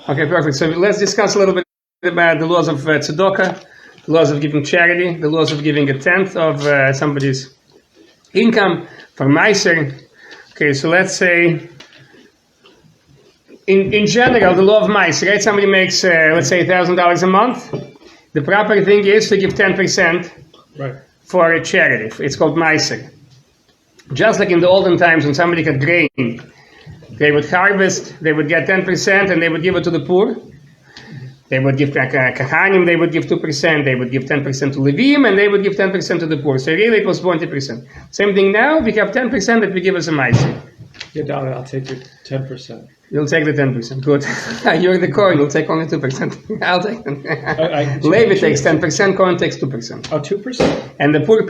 Okay, perfect. So let's discuss a little bit about the laws of Tzdoka, the laws of giving charity, the laws of giving a tenth of somebody's income for Meiser. Okay, so let's say, in general, the law of Meiser, right? Somebody makes, let's say, $1,000 a month. The proper thing is to give 10% for a charity. It's called Meiser. Just like in the olden times when somebody had grain, they would harvest, they would get 10%, and they would give it to the poor. They would give Kahanim, they would give 2%, they would give 10% to Levim, and they would give 10% to the poor. So really it was 20%. Same thing now, we have 10% that we give as a Meiser. Yeah, Dolly, I'll take your 10%. You'll take the 10%. Good. You're the Kohen. You'll take only 2%. I'll take it. Levi takes 10%. Kohen takes 2%. Oh, 2%. And the poor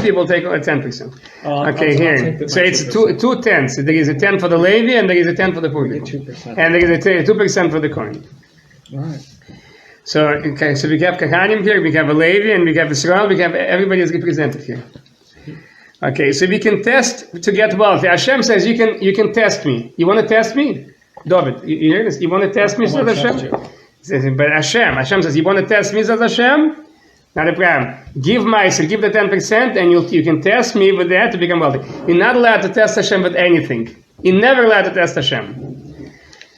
people take 10%. Okay, here. So it's two tenths. There is a 10 for the Levi, and there is a 10 for the poor people. 2%. And there is a 2% for the Kohen. All right. So we have Kahanim here. We have a Levi, and we have Israel. We have everybody is represented here. Okay, so we can test to get wealthy. Hashem says you can test me. You want to test me? David, you hear this? You want to test me, says Hashem? But Hashem says, you want to test me, says Hashem? Not a problem. Give Meiser, give the 10%, and you can test me with that to become wealthy. You're not allowed to test Hashem with anything. You're never allowed to test Hashem.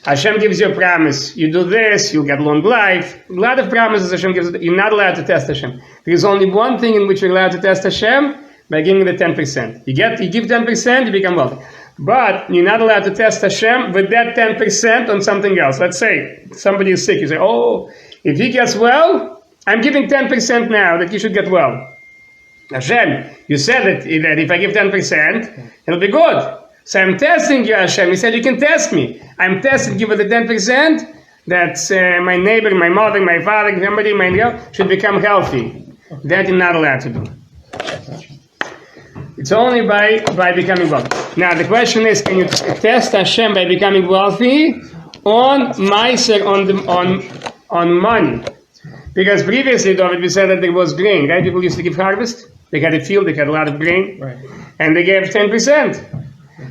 Hashem gives you a promise. You do this, you'll get long life. A lot of promises Hashem gives. You're not allowed to test Hashem. There is only one thing in which you're allowed to test Hashem, by giving the 10%. You give 10%, you become wealthy. But you're not allowed to test Hashem with that 10% on something else. Let's say somebody is sick. You say, oh, if he gets well, I'm giving 10% now that he should get well. Hashem, you said that if I give 10%, it'll be good. So I'm testing you, Hashem. You said you can test me. I'm testing you with the 10% that my neighbor, my mother, my father, somebody, my girl should become healthy. That you're not allowed to do. It's only by becoming wealthy. Now the question is, can you test Hashem by becoming wealthy on Meiser, on money? Because previously, David, we said that there was grain, right? People used to give harvest. They had a field, they had a lot of grain, right, and they gave 10%.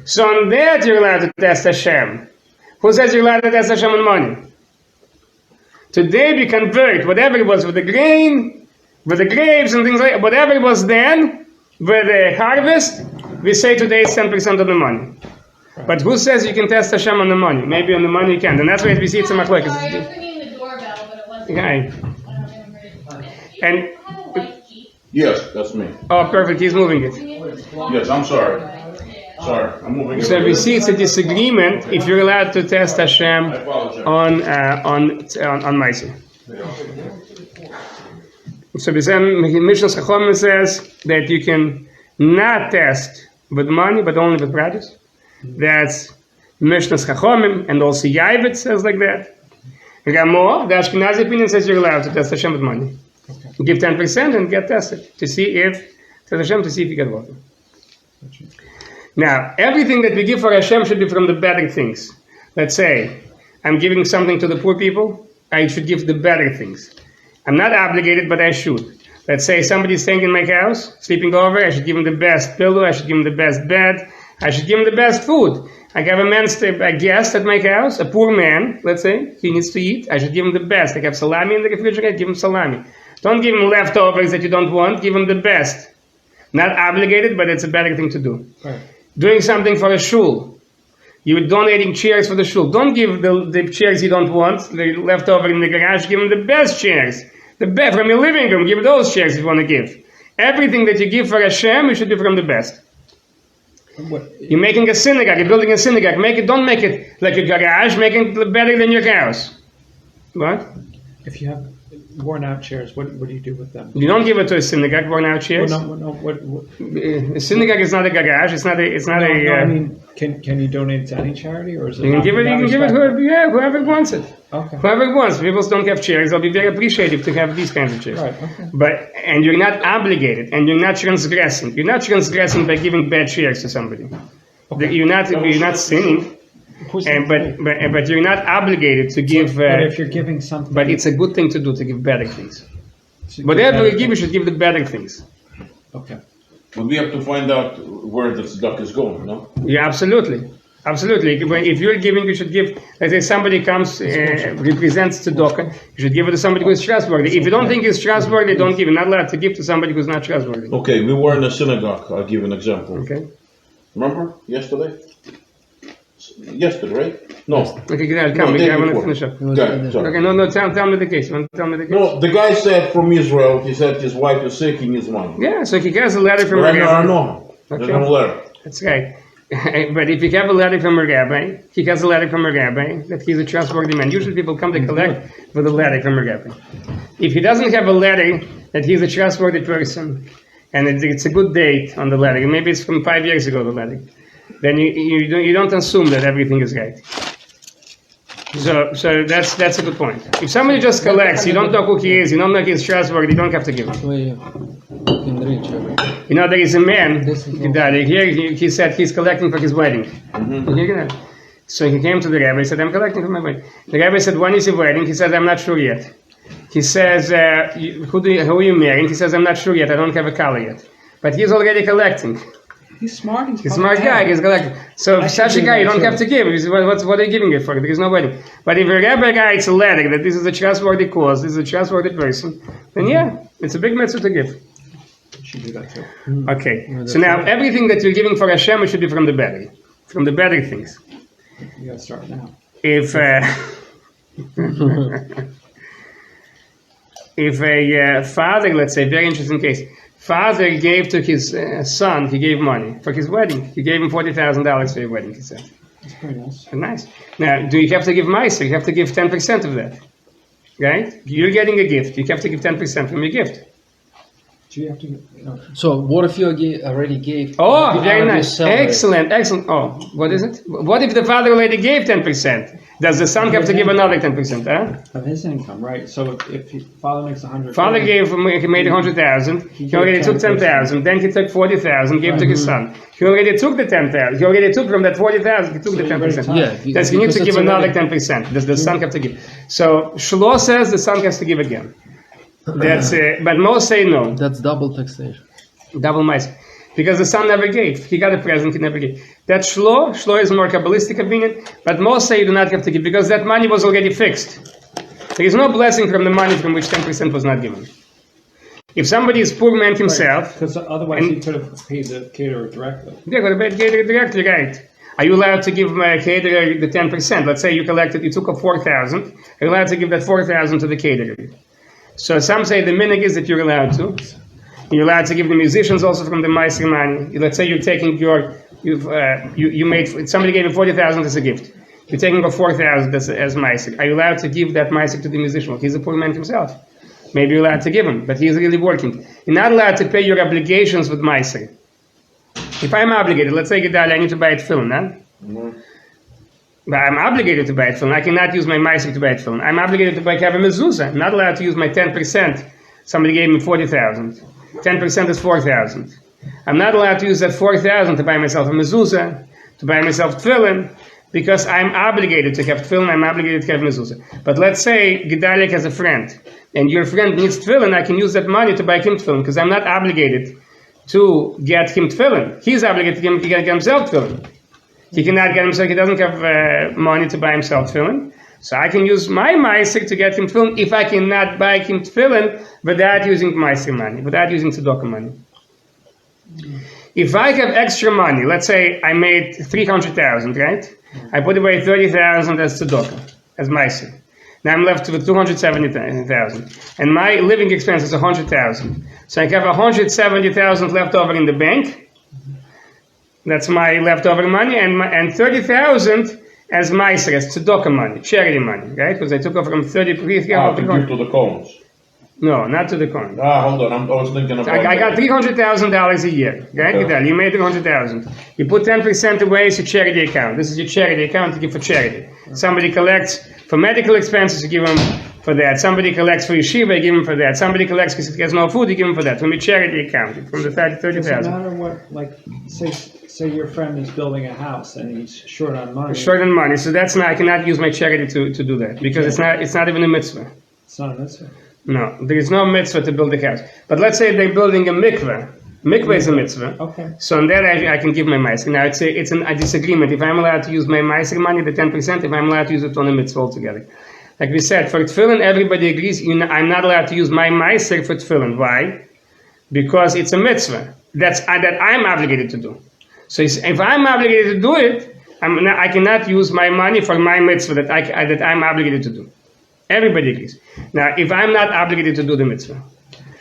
So on that you're allowed to test Hashem. Who says you're allowed to test Hashem on money? Today we convert whatever it was with the grain, with the grapes and things like that, whatever it was then, with the harvest, we say today it's 10% of the money. Right. But who says you can test Hashem on the money? Maybe on the money you can. And that's why we see it's a machlokes. Sorry, I was ringing the doorbell, but it wasn't. Okay. And yes, that's me. Oh, perfect. He's moving it. Yes, I'm sorry. Sorry, I'm moving it. So we see it's a disagreement if you're allowed to test Hashem on Meiser. So Mishnah Chacham says that you can not test with money, but only with produce. That's Mishnah Chacham, and also Yavit says like that. Ramo, the Ashkenazi opinion, says you're allowed to test Hashem with money. Okay. Give 10% and get tested to see if you get water. Now, everything that we give for Hashem should be from the better things. Let's say I'm giving something to the poor people, I should give the better things. I'm not obligated, but I should. Let's say somebody's staying in my house, sleeping over, I should give him the best pillow, I should give him the best bed, I should give him the best food. I have a guest at my house, a poor man, let's say, he needs to eat, I should give him the best. I have salami in the refrigerator, give him salami. Don't give him leftovers that you don't want, give him the best. Not obligated, but it's a better thing to do. Right. Doing something for a shul. You're donating chairs for the shul. Don't give the chairs you don't want, the leftover in the garage, give them the best chairs. The best from your living room, give those chairs if you want to give. Everything that you give for Hashem, you should do from the best. You're making a synagogue, you're building a synagogue. Don't make it like a garage, make it better than your house. What? If you have worn out chairs, what do you do with them? You don't give it to a synagogue, worn out chairs. Well, no, what? A synagogue is not a garage. It's not a. I mean, can you donate it to any charity, or is it? You can give it. Whoever wants it. Okay. Whoever wants. People don't have chairs. They'll be very appreciative to have these kinds of chairs. Right. Okay. And you're not obligated, and you're not transgressing. You're not transgressing by giving bad chairs to somebody. Okay. You're not sinning. But you're not obligated to give. But if you're giving something, but it's a good thing to do, to give better things. Whatever you give, you should give the better things. Okay. But we have to find out where the tzedakah is going, no? Yeah, absolutely. Absolutely. If you're giving, you should give. Let's say somebody comes, represents Tzdoka, you should give it to somebody who is trustworthy. If you don't think he's trustworthy, don't give. You're not allowed to give to somebody who's not trustworthy. Okay, we were in a synagogue. I'll give an example. Okay. Remember yesterday? Yesterday, right? No. Okay, Gidal, come. day I want to before. finish up. Okay, sorry. Okay, no, tell me the case. Tell me the case. No, the guy said from Israel. He said his wife is sick. He needs money. Yeah, so he gets a letter from Right a now, rabbi. no. There's Okay. no letter. That's right. But if you have a letter from a rabbi, he gets a letter from a rabbi that he's a trustworthy man. Usually people come to collect with a letter from a rabbi. If he doesn't have a letter that he's a trustworthy person, and it's a good date on the letter, maybe it's from 5 years ago, the letter, then you don't assume that everything is right. So that's a good point. If somebody just collects, you don't know who he is, you don't know he's trustworthy, you don't have to give him. You know, there is a man that here he said he's collecting for his wedding. So he came to the rabbi, he said, I'm collecting for my wedding. The rabbi said, when is your wedding? He said, I'm not sure yet. He says, who are you marrying? He says, I'm not sure yet, I don't have a color yet. But he's already collecting. He's smart. He's a smart guy, he's collecting. So such a guy, you don't have to give. What are you giving it for? There is no wedding. But if a rabbi writes a letter that this is a trustworthy cause, this is a trustworthy person, then yeah, it's a big mitzvah to give. You should do that too. Okay, so now everything that you're giving for Hashem, it should be from the better things. You gotta start now. If if a father, let's say, very interesting case, father gave to his son, he gave money for his wedding. He gave him $40,000 for your wedding, he said. That's pretty nice. Nice. Now, do you have to give meiser? You have to give 10% of that, right? You're getting a gift. You have to give 10% from your gift. Do you have to? So what if you already gave? Oh, very nice. salary? Excellent. Oh, what is it? What if the father already gave 10%? Does the son have to give another 10%? Huh? Of his income, right? So if father makes 100. Father he made 100,000. He already took 10,000. Then he took 40,000. Gave to his son. He already took the 10,000. He already took from that 40,000. He took the 10%. Yeah, Does he need to because give it's another already- 10%? Does the son have to give? So Shlo says the son has to give again. That's but most say no. That's double taxation. Double mice. Because the son never gave. He got a present, he never gave. That Shlo is a more Kabbalistic opinion, but most say you do not have to give because that money was already fixed. There is no blessing from the money from which 10% was not given. If somebody is poor man himself, Because otherwise he could have paid the caterer directly. yeah, go to bed, caterer directly, right? Are you allowed to give my caterer the 10%? Let's say you took a 4,000. Are you allowed to give that 4,000 to the caterer? So some say the minig is that you're allowed to. You're allowed to give the musicians also from the meiser money. Let's say you're taking you made somebody gave you 40,000 as a gift. You're taking a 4,000 as meiser. Are you allowed to give that meiser to the musician? Well, he's a poor man himself. Maybe you're allowed to give him, but he's really working. You're not allowed to pay your obligations with meiser. If I'm obligated, let's say Gedali, I need to buy a film, huh? But I'm obligated to buy a film. I cannot use my meiser to buy a film. I'm obligated to have a mezuzah. I'm not allowed to use my 10%. Somebody gave me 40,000. 10% is 4,000. I'm not allowed to use that 4,000 to buy myself a mezuzah, to buy myself tefillin, because I'm obligated to have tefillin, I'm obligated to have mezuzah. But let's say Gedaliah has a friend, and your friend needs tefillin, I can use that money to buy him tefillin, because I'm not obligated to get him tefillin. He's obligated to get himself tefillin. He cannot get himself, he doesn't have money to buy himself tefillin. So I can use my meiser to get him tefillin if I cannot buy him tefillin without using meiser money, without using tzedakah money. If I have extra money, let's say I made 300,000, right? I put away 30,000 as tzedakah, as meiser. Now I'm left with 270,000, and my living expense is 100,000. So I have 170,000 left over in the bank. That's my leftover money, and 30,000 as meiser, as tzedakah money, charity money, right? Because I took off from 30. To give to the Cohens. No, not to the coin. Hold on. I was thinking about. I got $300,000 a year, right? Okay. You made 300,000. You put 10% away as your charity account. This is your charity account to give for charity. Somebody collects for medical expenses, you give them for that. Somebody collects for yeshiva, you give them for that. Somebody collects because he has no food, you give them for that. From your charity account, from the 30,000. Doesn't matter what, like, say your friend is building a house and he's short on money. Short on money, so that's not. I cannot use my charity to do that because it's not even a mitzvah. It's not a mitzvah. No, there is no mitzvah to build a house. But let's say they're building a mikveh. Mikveh is a mitzvah. Okay. So on that I can give my meiser. Now it's a disagreement. If I'm allowed to use my meiser money, the 10%, if I'm allowed to use it on a mitzvah altogether. Like we said, for tefillin, everybody agrees I'm not allowed to use my meiser for tefillin. Why? Because it's a mitzvah that I'm obligated to do. So if I'm obligated to do it, I cannot use my money for my mitzvah that I'm obligated to do. Everybody agrees. Now, if I'm not obligated to do the mitzvah,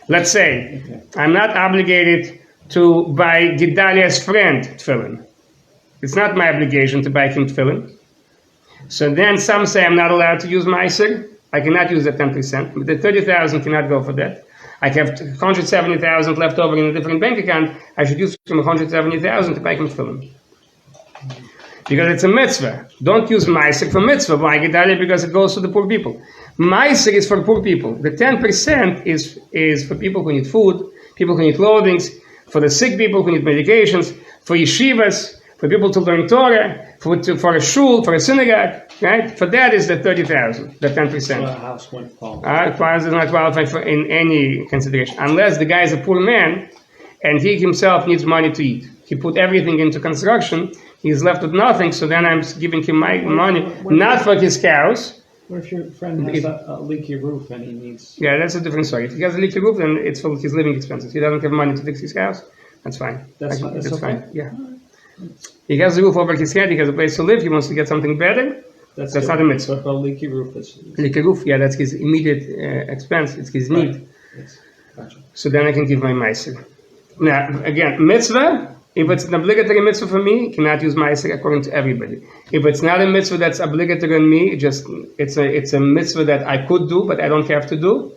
let's say I'm not obligated to buy Gedaliah's friend tefillin. It's not my obligation to buy him tefillin. So then some say I'm not allowed to use meiser. I cannot use the 10%. But the 30,000 cannot go for that. I have 170,000 left over in a different bank account. I should use from 170,000 to buy him tefillin. Because it's a mitzvah. Don't use meiser for mitzvah. Why Gedaliah? Because it goes to the poor people. Meiser is for poor people. The 10% is for people who need food, people who need clothing, for the sick people who need medications, for yeshivas, for people to learn Torah, for a shul, for a synagogue, right? For that is the 30,000, the 10%. So a house wouldn't qualify. Does not qualify for in any consideration, unless the guy is a poor man and he himself needs money to eat. He put everything into construction, he's left with nothing, so then I'm giving him my money, not for his cows. What if your friend has a leaky roof and he needs... Yeah, that's a different story. If he has a leaky roof, then it's for his living expenses. He doesn't have money to fix his house, that's fine. That's okay? Fine, yeah. He has a roof over his head, he has a place to live, he wants to get something better. That's not a mitzvah. But a leaky roof is... Leaky roof, yeah, that's his immediate expense, it's his need. Gotcha. So then I can give my meiser. Now, again, mitzvah, if it's an obligatory mitzvah for me, cannot use meiser according to everybody. If it's not a mitzvah that's obligatory on me, it's a mitzvah that I could do, but I don't have to do.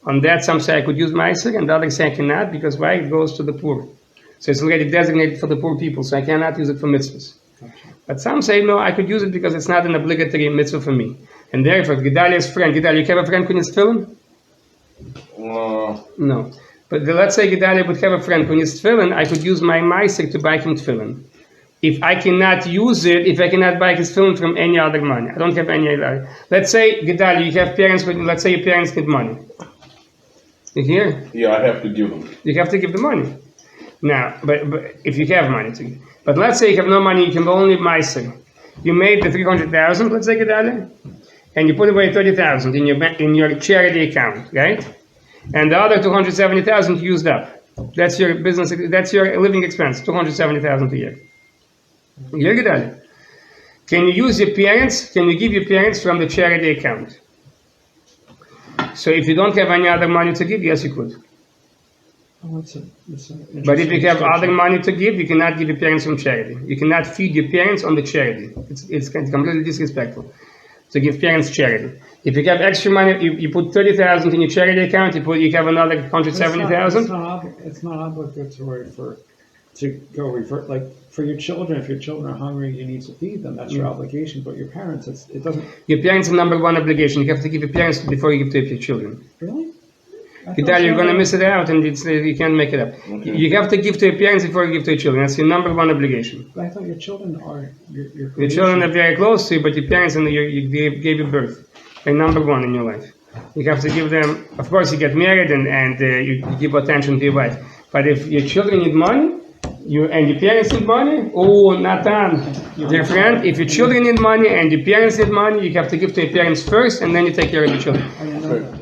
On that, some say I could use meiser, and the others say I cannot, because why? It goes to the poor. So it's already designated for the poor people, so I cannot use it for mitzvahs. Gotcha. But some say, no, I could use it because it's not an obligatory mitzvah for me. And therefore, Gedaliah's friend, Gedaliah, you have a friend who needs tefillin? No. But let's say Gedaliah would have a friend who needs tefillin, I could use my meiser to buy him tefillin. If I cannot use it, if I cannot buy his tefillin from any other money, I don't have any other. Let's say, Gedaliah, you have parents, let's say your parents need money. You hear? Yeah, I have to give them. You have to give the money. Now, but if you have money to give. But let's say you have no money, you can only meiser. You made the 300,000, let's say, Gedaliah, and you put away 30,000 in your charity account, right? And the other 270,000 you used up. That's your business. That's your living expense. 270,000 a year. Here, Gedaliah. Can you use your parents? Can you give your parents from the charity account? So if you don't have any other money to give, yes, you could. Oh, But if you have other money to give, you cannot give your parents from charity. You cannot feed your parents on the charity. It's completely disrespectful to give parents charity. If you have extra money, you put 30,000 in your charity account. You have another 170,000. It's not obligatory to go revert, like for your children. If your children are hungry, you need to feed them. That's your obligation. But your parents, it doesn't. Your parents are number one obligation. You have to give your parents before you give to your children. Really? You're going to miss it out, and you can't make it up. Okay. You have to give to your parents before you give to your children. That's your number one obligation. But I thought your children are your Your children are very close to you, but your parents and you gave you birth. They're number one in your life. You have to give them. Of course, you get married and you give attention to your wife. But if your children need money, and your parents need money, oh, Nathan, dear friend, if your children need money and your parents need money, you have to give to your parents first, and then you take care of your children. I didn't know that.